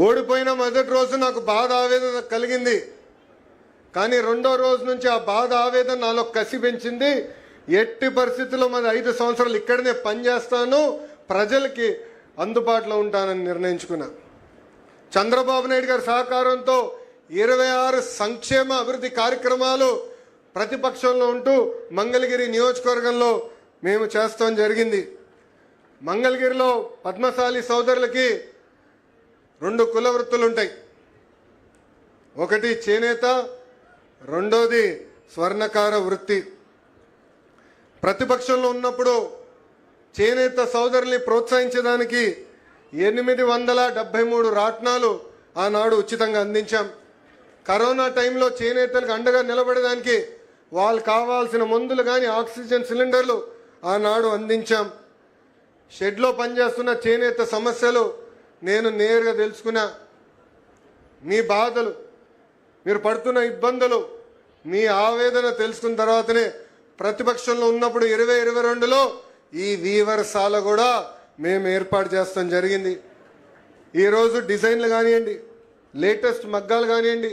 ఓడిపోయిన మొదటి రోజు నాకు బాధ ఆవేదన కలిగింది. కానీ రెండో రోజు నుంచి ఆ బాధ ఆవేదన నాలో కసి పెంచింది. ఎట్టి పరిస్థితుల్లో మరి 5 సంవత్సరాలు ఇక్కడనే పనిచేస్తాను, ప్రజలకి అందుబాటులో ఉంటానని నిర్ణయించుకున్నా. చంద్రబాబు నాయుడు గారి సహకారంతో 26 సంక్షేమ అభివృద్ధి కార్యక్రమాలు ప్రతిపక్షంలో ఉంటూ మంగళగిరి నియోజకవర్గంలో మేము చేస్తాం జరిగింది. మంగళగిరిలో పద్మశాలి సోదరులకి 2 కుల వృత్తులు ఉంటాయి. ఒకటి చేనేత, రెండోది స్వర్ణకార వృత్తి. ప్రతిపక్షంలో ఉన్నప్పుడు చేనేత సోదరుల్ని ప్రోత్సహించడానికి 873 రాట్నాలు ఆనాడు ఉచితంగా అందించాం. కరోనా టైంలో చేనేతలకు అండగా నిలబడడానికి వాళ్ళు కావాల్సిన మందులు కానీ ఆక్సిజన్ సిలిండర్లు ఆనాడు అందించాం. షెడ్లో పనిచేస్తున్న చేనేత సమస్యలు నేను నేరుగా తెలుసుకున్నా. మీ బాధలు, మీరు పడుతున్న ఇబ్బందులు, మీ ఆవేదన తెలుసుకున్న తర్వాతనే ప్రతిపక్షంలో ఉన్నప్పుడు 2022లో ఈ వీవర్సాల కూడా మేము ఏర్పాటు చేస్తాం జరిగింది. ఈరోజు డిజైన్లు కానివ్వండి, లేటెస్ట్ మగ్గాలు కానివ్వండి,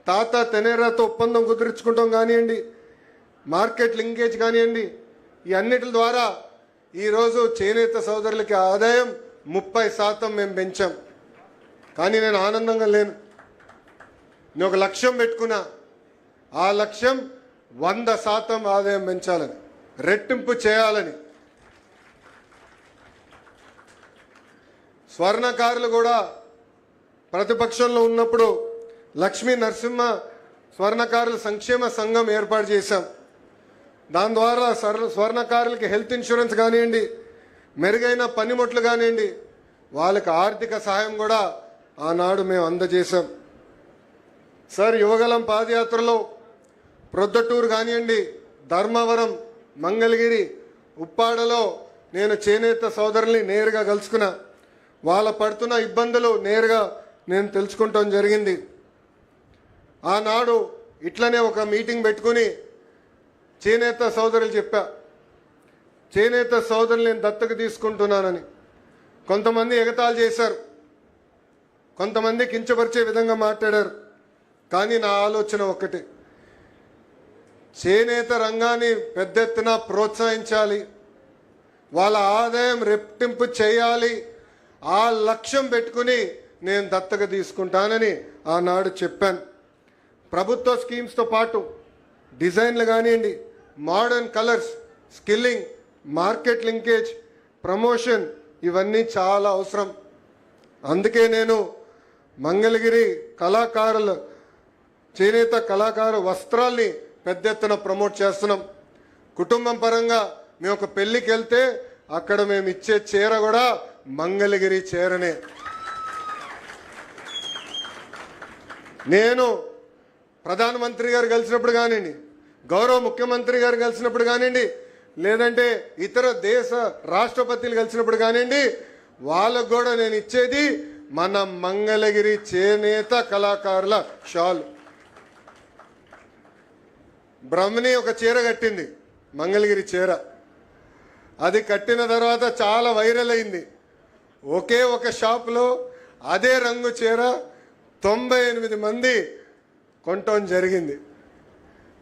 తాత తెనేరాతో ఒప్పందం కుదుర్చుకుంటాం కానివ్వండి, మార్కెట్ లింకేజ్ కానివ్వండి, ఈ అన్నిటి ద్వారా ఈరోజు చేనేత సోదరులకి ఆదాయం 30% మేము పెంచాం. కానీ నేను ఆనందంగా లేను. నేను ఒక లక్ష్యం పెట్టుకున్నా. ఆ లక్ష్యం 100% ఆదాయం పెంచాలని, రెట్టింపు చేయాలని. స్వర్ణకారులు కూడా ప్రతిపక్షంలో ఉన్నప్పుడు లక్ష్మీ నరసింహ స్వర్ణకారుల సంక్షేమ సంఘం ఏర్పాటు చేశాం. దాని ద్వారా స్వర్ణకారులకి హెల్త్ ఇన్సూరెన్స్ కానివ్వండి, మెరుగైన పనిముట్లు కానివ్వండి, వాళ్ళకి ఆర్థిక సహాయం కూడా ఆనాడు మేము అందజేశాం. సార్, యువగలం పాదయాత్రలో ప్రొద్దటూరు కానివ్వండి, ధర్మవరం, మంగళగిరి, ఉప్పాడలో నేను చేనేత సోదరుల్ని నేరుగా కలుసుకున్నా. వాళ్ళ పడుతున్న ఇబ్బందులు నేరుగా నేను తెలుసుకుంటాం జరిగింది. ఆనాడు ఇట్లనే ఒక మీటింగ్ పెట్టుకుని చేనేత సోదరులు చెప్పా, చేనేత సోదరులు నేను దత్తకు తీసుకుంటున్నానని. కొంతమంది ఎగతాళి చేశారు, కొంతమంది కించపరిచే విధంగా మాట్లాడారు. కానీ నా ఆలోచన ఒక్కటే, చేనేత రంగాన్ని పెద్ద ఎత్తున ప్రోత్సహించాలి, వాళ్ళ ఆదాయం రెట్టింపు చేయాలి. ఆ లక్ష్యం పెట్టుకుని నేను దత్తక తీసుకుంటానని ఆనాడు చెప్పాను. ప్రభుత్వ స్కీమ్స్తో పాటు డిజైన్లు కానివ్వండి, modern colours, skilling, market linkage, promotion, ఇవన్నీ చాలా అవసరం. అందుకే నేను మంగళగిరి కళాకారులు, చేనేత కళాకార వస్త్రాల్ని పెద్ద ఎత్తున ప్రమోట్ చేస్తున్నాం. కుటుంబం పరంగా మేము ఒక పెళ్ళికి వెళ్తే అక్కడ మేము ఇచ్చే చీర కూడా మంగళగిరి చీరనే. నేను ప్రధానమంత్రి గారు కలిసినప్పుడు కానివ్వండి, గౌరవ ముఖ్యమంత్రి గారు కలిసినప్పుడు కానివ్వండి, లేదంటే ఇతర దేశ రాష్ట్రపతులు కలిసినప్పుడు కానివ్వండి, వాళ్ళకు కూడా నేను ఇచ్చేది మన మంగళగిరి చేనేత కళాకారుల షాల్. బ్రహ్మని ఒక చీర కట్టింది, మంగళగిరి చీర. అది కట్టిన తర్వాత చాలా వైరల్ అయింది. ఒకే ఒక షాప్లో అదే రంగు చీర 98 మంది కొనటం జరిగింది.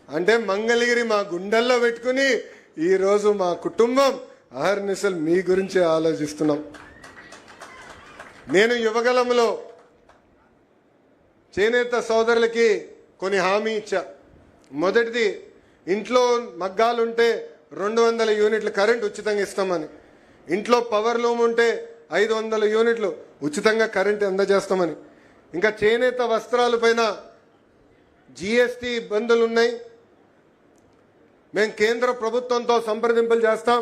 అంటే మంగళగిరి మా గుండెల్లో పెట్టుకుని ఈరోజు మా కుటుంబం అహర్నిశలు మీ గురించే ఆలోచిస్తున్నాం. నేను యువగలంలో చేనేత సోదరులకి కొన్ని హామీ ఇచ్చా. మొదటిది, ఇంట్లో మగ్గాలుంటే 200 యూనిట్ల కరెంట్ ఉచితంగా ఇస్తామని, ఇంట్లో పవర్ లూమ్ ఉంటే 500 యూనిట్లు ఉచితంగా కరెంట్ అందజేస్తామని, ఇంకా చేనేత వస్త్రాలపైన జిఎస్టీ ఇబ్బందులు ఉన్నాయి, మేము కేంద్ర ప్రభుత్వంతో సంప్రదింపులు చేస్తాం.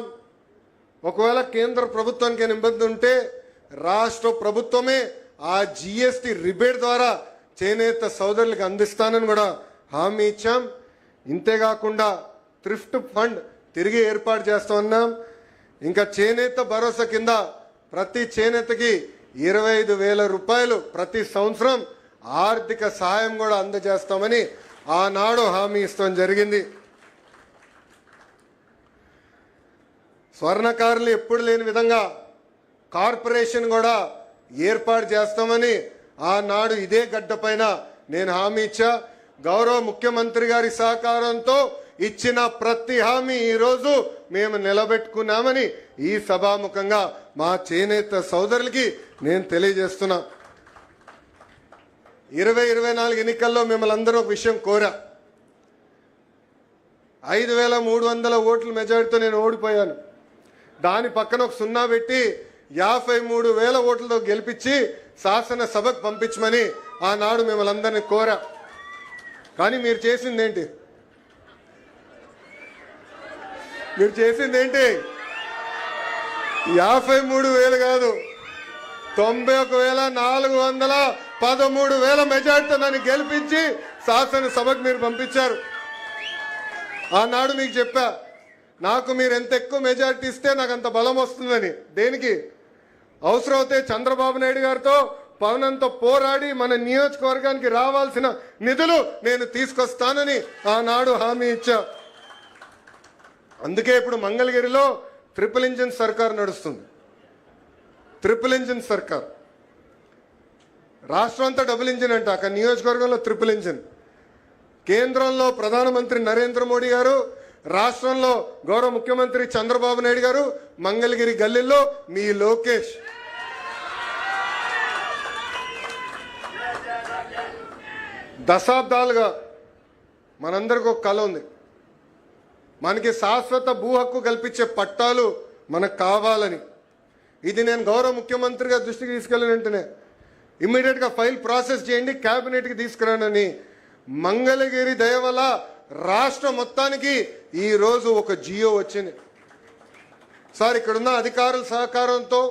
ఒకవేళ కేంద్ర ప్రభుత్వానికి ఇబ్బంది ఉంటే రాష్ట్ర ప్రభుత్వమే ఆ జిఎస్టీ రిబేట్ ద్వారా చేనేత సోదరులకు అందిస్తానని కూడా హామీ ఇచ్చాం. ఇంతేకాకుండా థ్రిఫ్ట్ ఫండ్ తిరిగి ఏర్పాటు చేస్తామన్నాం. ఇంకా చేనేత భరోసా కింద ప్రతి చేనేతకి 25,000 రూపాయలు ప్రతి సంవత్సరం ఆర్థిక సహాయం కూడా అందజేస్తామని ఆనాడు హామీ ఇస్తాం జరిగింది. స్వర్ణకారులు ఎప్పుడు లేని విధంగా కార్పొరేషన్ కూడా ఏర్పాటు చేస్తామని ఆనాడు ఇదే గడ్డపైన నేను హామీ ఇచ్చా. గౌరవ ముఖ్యమంత్రి గారి సహకారంతో ఇచ్చిన ప్రతి హామీ ఈరోజు మేము నిలబెట్టుకున్నామని ఈ సభాముఖంగా మా చేనేత సోదరులకి నేను తెలియజేస్తున్నా. 2024 ఎన్నికల్లో మిమ్మల్ని అందరూ ఒక విషయం కోరా. 5,300 ఓట్ల మెజారిటీతో నేను ఓడిపోయాను. దాని పక్కన ఒక 0 పెట్టి 53,000 ఓట్లతో గెలిపించి శాసనసభకు పంపించమని ఆనాడు మిమ్మల్ని అందరినీ కోరా. కానీ మీరు చేసిందేంటి? మీరు చేసిందేంటి? 53,000 కాదు, 91,413 మెజార్టీతో నన్ను గెలిపించి శాసనసభకు మీరు పంపించారు. ఆనాడు మీకు చెప్పా, నాకు మీరు ఎంత ఎక్కువ మెజార్టీ ఇస్తే నాకు అంత బలం వస్తుందని. దేనికి? అవసరమైతే చంద్రబాబు నాయుడు గారితో పవనంతో పోరాడి మన నియోజకవర్గానికి రావాల్సిన నిధులు నేను తీసుకొస్తానని ఆనాడు హామీ ఇచ్చా. అందుకే ఇప్పుడు మంగళగిరిలో ట్రిపుల్ ఇంజిన్ సర్కార్ నడుస్తుంది. ట్రిపుల్ ఇంజిన్ సర్కార్. రాష్ట్రం అంతా డబుల్ ఇంజిన్ అంట, అక్కడ నియోజకవర్గంలో ట్రిపుల్ ఇంజిన్. కేంద్రంలో ప్రధానమంత్రి నరేంద్ర మోడీ గారు, రాష్ట్రంలో గౌరవ ముఖ్యమంత్రి చంద్రబాబు నాయుడు గారు, మంగళగిరి గల్లీలో మీ లోకేష్. దశాబ్దాలుగా మనందరికీ ఒక కళ ఉంది. మనకి శాశ్వత భూ హక్కు కల్పించే పట్టాలు మనకు కావాలని. ఇది నేను గౌరవ ముఖ్యమంత్రి గారి దృష్టికి తీసుకెళ్ళిన వెంటనే ఇమ్మీడియట్గా ఫైల్ ప్రాసెస్ చేయండి, క్యాబినెట్కి తీసుకురానని మంగళగిరి దయ వల్ల రాష్ట్రం మొత్తానికి ఈరోజు ఒక జియో వచ్చింది. సార్, ఇక్కడున్న అధికారుల సహకారంతో